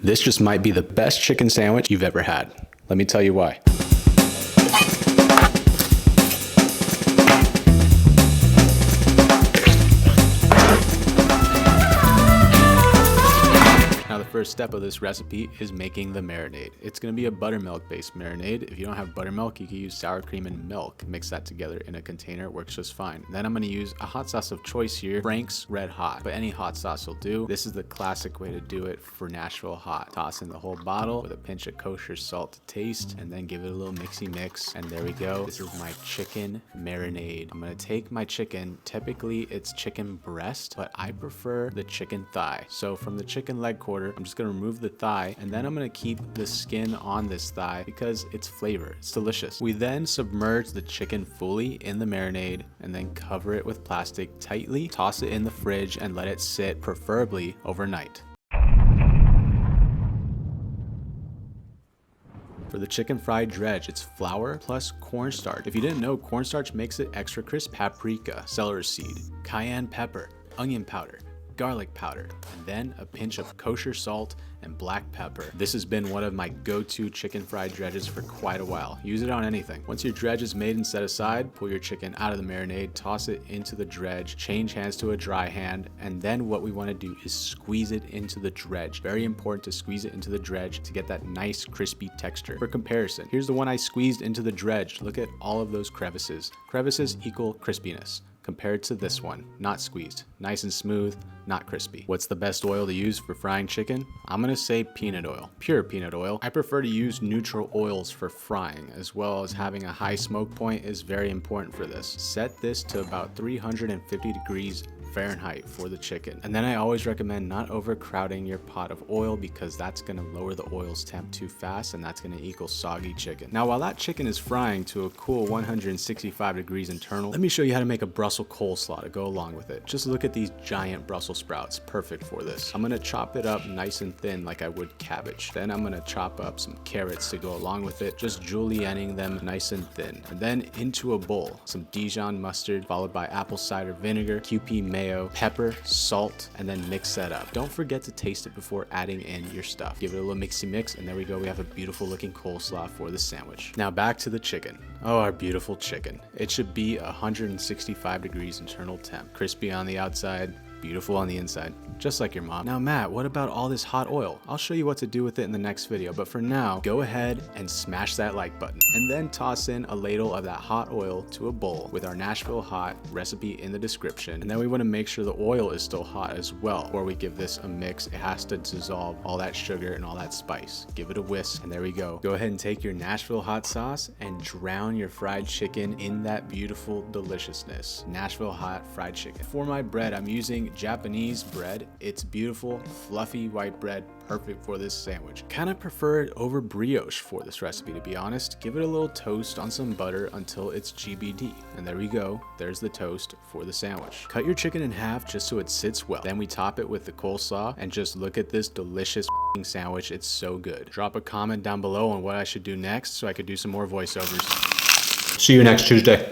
This just might be the best chicken sandwich you've ever had. Let me tell you why. Now the first step of this recipe is making the marinade. It's going to be a buttermilk based marinade. If you don't have buttermilk, you can use sour cream and milk. Mix that together in a container, it works just fine. Then I'm going to use a hot sauce of choice here, Frank's Red Hot, but any hot sauce will do. This is the classic way to do it for Nashville hot. Toss in the whole bottle with a pinch of kosher salt to taste, and then give it a little mixy mix, and there we go. This is my chicken marinade. I'm going to take my chicken. Typically it's chicken breast, but I prefer the chicken thigh. So from the chicken leg quarter, I'm just going to remove the thigh, and then I'm going to keep the skin on this thigh because it's flavor. It's delicious. We then submerge the chicken fully in the marinade and then cover it with plastic tightly, toss it in the fridge, and let it sit, preferably overnight. For the chicken fried dredge, it's flour plus cornstarch. If you didn't know, cornstarch makes it extra crisp. Paprika, celery seed, cayenne pepper, onion powder, garlic powder, and then a pinch of kosher salt and black pepper. This has been one of my go-to chicken fried dredges for quite a while. Use it on anything. Once your dredge is made and set aside, pull your chicken out of the marinade, toss it into the dredge, change hands to a dry hand, and then what we want to do is squeeze it into the dredge. Very important to squeeze it into the dredge to get that nice crispy texture. For comparison, here's the one I squeezed into the dredge. Look at all of those crevices. Crevices equal crispiness. Compared to this one, not squeezed, nice and smooth, not crispy. What's the best oil to use for frying chicken? I'm gonna say peanut oil, pure peanut oil. I prefer to use neutral oils for frying, as well as having a high smoke point is very important for this. Set this to about 350 degrees Fahrenheit for the chicken. And then I always recommend not overcrowding your pot of oil because that's gonna lower the oil's temp too fast, and that's gonna equal soggy chicken. Now while that chicken is frying to a cool 165 degrees internal, let me show you how to make a Brussel coleslaw to go along with it. Just look at these giant Brussels sprouts, perfect for this. I'm gonna chop it up nice and thin like I would cabbage. Then I'm gonna chop up some carrots to go along with it, just julienning them nice and thin. And then into a bowl, some Dijon mustard, followed by apple cider vinegar, Kewpie mayo, pepper, salt, and then mix that up. Don't forget to taste it before adding in your stuff. Give it a little mixy mix, and there we go. We have a beautiful looking coleslaw for the sandwich. Now back to the chicken. Oh, our beautiful chicken. It should be 165 degrees internal temp. Crispy on the outside, beautiful on the inside, just like your mom. Now Matt, what about all this hot oil? I'll show you what to do with it in the next video, but for now, go ahead and smash that like button, and then toss in a ladle of that hot oil to a bowl with our Nashville hot recipe in the description. And then we want to make sure the oil is still hot as well. Before we give this a mix, it has to dissolve all that sugar and all that spice. Give it a whisk, and there we go. Go ahead and take your Nashville hot sauce and drown your fried chicken in that beautiful deliciousness. Nashville hot fried chicken. For my bread, I'm using Japanese bread. It's beautiful, fluffy white bread, perfect for this sandwich. Kind of prefer it over brioche for this recipe, to be honest. Give it a little toast on some butter until it's GBD. And there we go. There's the toast for the sandwich. Cut your chicken in half just so it sits well. Then we top it with the coleslaw, and just look at this delicious sandwich. It's so good. Drop a comment down below on what I should do next so I could do some more voiceovers. See you next Tuesday.